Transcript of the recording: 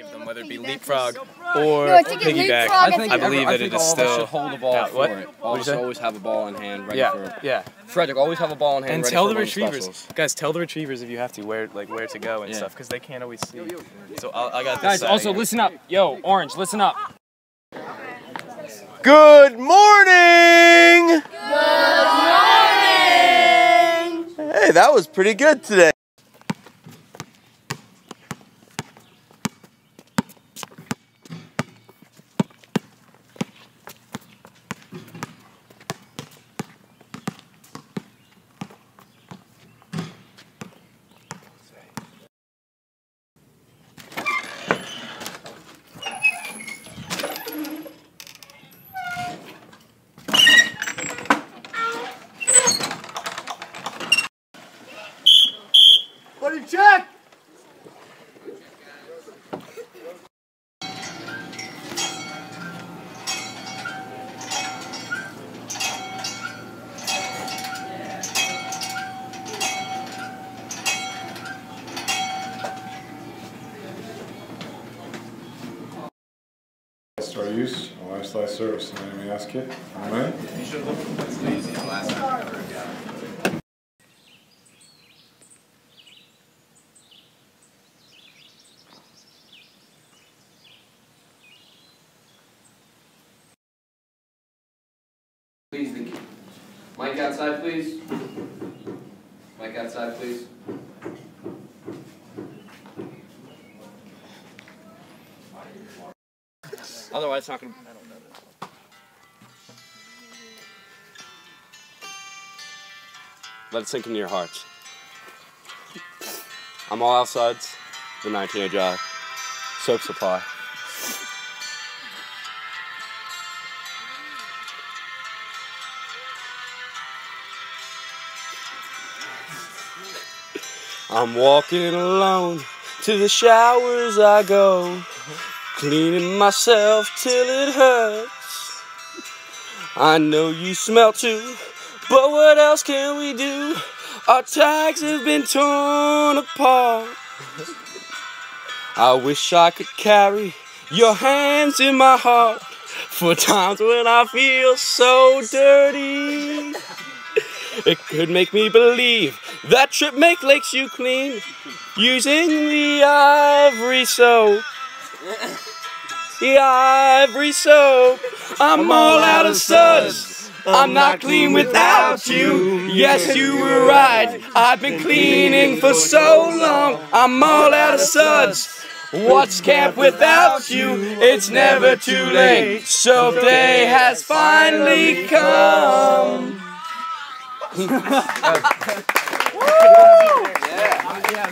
of them, whether it be leapfrog or piggyback. I believe that it is still should hold the ball for it. All of us always have a ball in hand ready for it. Yeah. Frederick, always have a ball in hand and ready tell for the retrievers, specials. guys. Tell the retrievers if you have to where to go and stuff, because they can't always see. So I got this. Guys, also listen up. Yo, Orange, listen up. Good morning! Good morning! Hey, that was pretty good today. Buddy, check! Start use, last slice service, and then we ask it. Alright? You should look at this lazy the last time I ever got it. Please, the mic outside, please. Mic outside, please. Otherwise, it's not going to. I don't know that. Let it sink into your hearts. I'm all outsides. The 19 job. Soap supply. I'm walking alone, to the showers I go, cleaning myself till it hurts. I know you smell too, but what else can we do? Our tags have been torn apart. I wish I could carry your hands in my heart for times when I feel so dirty. It could make me believe that trip makes you clean using the ivory soap. The ivory soap. I'm all out of suds. I'm not clean without you. Yes, you were right. I've been cleaning for so long. I'm all out of suds. What's camp without you? It's never too late. Soap day has finally come. Woo! Yeah.